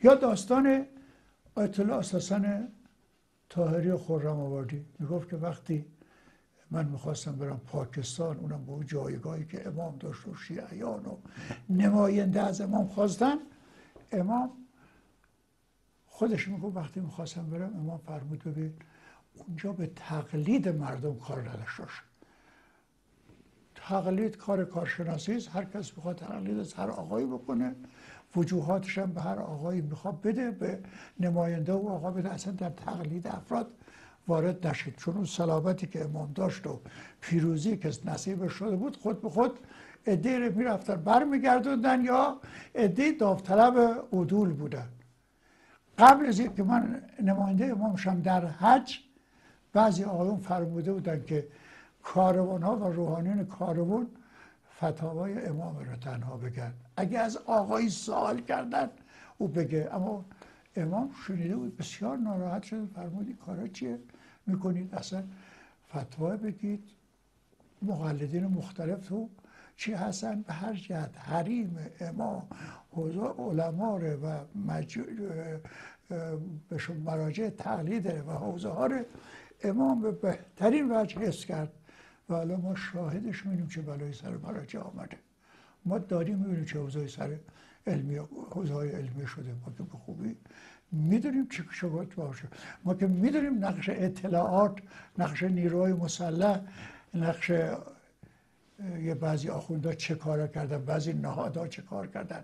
یا داستان آیت الله اساسن طاهری خرم آبادی میگفت که وقتی من میخواستم برم پاکستان، اونم به اون جایگاهی که امام داشت و شیعیان و نماینده از امام خواستن، امام خودش میگفت وقتی میخواستم برم، امام فرمود ببین اونجا به تقلید مردم کار نداشته باشه. تقلید کار کارشناسی است، هر کس میخواد تقلید از هر آقایی بکنه، وجوهاتش هم به هر آقایی میخواد بده، به نماینده و آقا بده، اصلا در تقلید افراد وارد نشید. چون اون صلابتی که امام داشت و پیروزی که نصیبش شده بود، خود به خود عده‌ای رو میرفتن برمیگردوندن یا عده‌ای داوطلب عدول بودن. قبل از اینکه من نماینده امام شم در حج، بعضی آقایون فرموده بودن که کاروان ها و روحانیون کاروان فتاوای امام رو تنها بگن، اگه از آقایی سوال کردن او بگه. اما امام شنیده بود، بسیار ناراحت شد، فرمود این کارا چیه میکنید، اصلا فتوا بگید. مقلدین مختلف تو چی هستن، به هر جهت حریم امام علما و بهشون مراجع تقلیده و حوزه ها رو امام به بهترین وجه حفظ کرد. و حالا ما شاهدش میبینیم چه بلایی سر مراجع آمده. ما داریم میبینیم چه حوزه‌ای سر حوزه‌های علمی شده. ما که به خوبی میدونیم چه شکایت باشه، ما که میدونیم نقش اطلاعات، نقش نیروهای مسلح، نقش یه بعضی آخوندها چه کار کردن، بعضی نهادها چه کار کردن،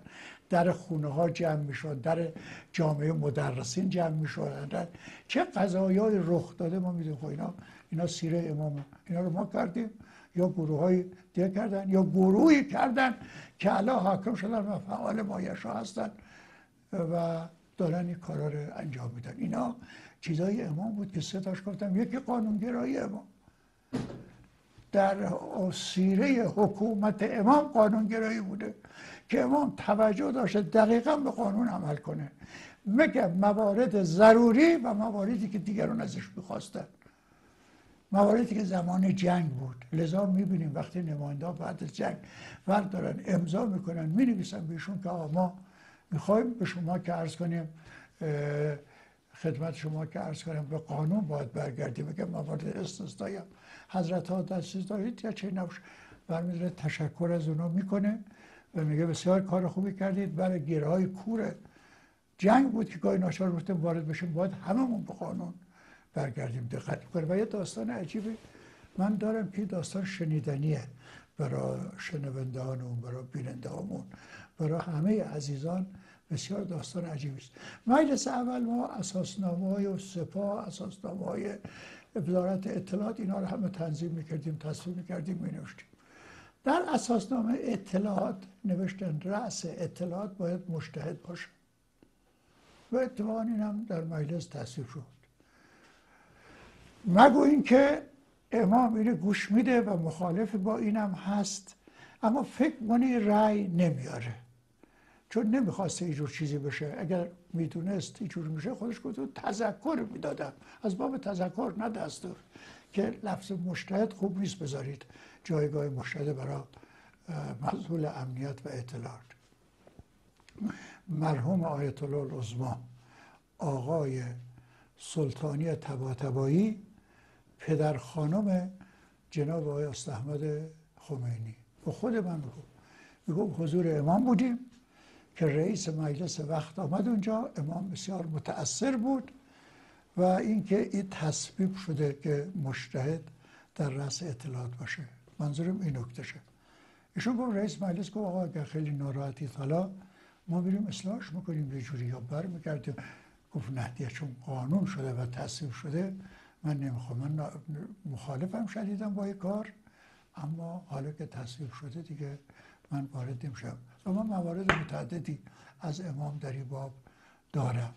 در خونه ها جمع میشد، در جامعه مدرسین جمع میشدن، چه قضایای رخ داده ما میدونیم. خب اینا سیره امامه، اینا رو ما کردیم یا گروه های دیگه کردن یا گروهی کردن که الان حاکم شدن و فعال مایشا هستن و دارن این کارا رو انجام میدن. اینا چیزای امام بود که سه تاش گفتم. یکی قانونگرایی امام، در سیره حکومت امام قانونگرایی بوده که امام توجه داشته دقیقا به قانون عمل کنه، مگه موارد ضروری و مواردی که دیگران ازش میخواستن، مواردی که زمان جنگ بود. لذا میبینیم وقتی نماینده بعد از جنگ ورد دارن امضا میکنن، مینویسن بهشون که آقا ما میخوایم به شما که عرض کنیم، خدمت شما که عرض کنیم به قانون باید برگردیم، میگه موارد استثنایی حضرت ها دسترس دارید یا چه نباشه. برمی‌داره تشکر از اونا میکنه و میگه بسیار کار خوبی کردید. برای گیره های کور جنگ بود که گاهی ناچار بودیم وارد بشیم، باید هممون به قانون برگردیم، دقت میکنه. و یه داستان عجیبی من دارم که داستان شنیدنیه برای شنوندهانمون، برای بینندهامون، برای همه عزیزان. بسیار داستان عجیبی است. مجلس اول ما اساسنامه‌های و سپاه، اساسنامه‌های وزارت اطلاعات، اینا رو همه تنظیم میکردیم، تصویب میکردیم، مینوشتیم. در اساسنامه اطلاعات نوشتن رأس اطلاعات باید مجتهد باشه و اتفاقا این هم در مجلس تصویب شد. مگو اینکه امام اینو گوش میده و مخالف با اینم هست، اما فکر کنی رأی نمیاره، چون نمیخواسته اینجور چیزی بشه. اگر میدونست اینجور میشه خودش گفت تذکر میدادم، از باب تذکر نه دستور، که لفظ مجتهد خوب نیست بذارید جایگاه مجتهد برای مسئول امنیت و اطلاعات. مرحوم آیت الله العظمی آقای سلطانی طباطبایی، پدر خانم جناب آقای استاحمد خمینی، به خود من میگفت حضور امام بودیم که رئیس مجلس وقت آمد اونجا، امام بسیار متأثر بود و اینکه این تصویب شده که مجتهد در رأس اطلاعات باشه. منظورم این نکتهشه. ایشون گفت رئیس مجلس گفت آقا اگر خیلی ناراحتید حالا ما میریم اصلاحش میکنیم یه جوری یا برمیگردیم. گفت نه دیگه چون قانون شده و تصویب شده من نمیخوام، من مخالفم شدیدم با این کار، اما حالا که تصویب شده دیگه من وارد نمیشم. و من موارد متعددی از امام در این باب دارم.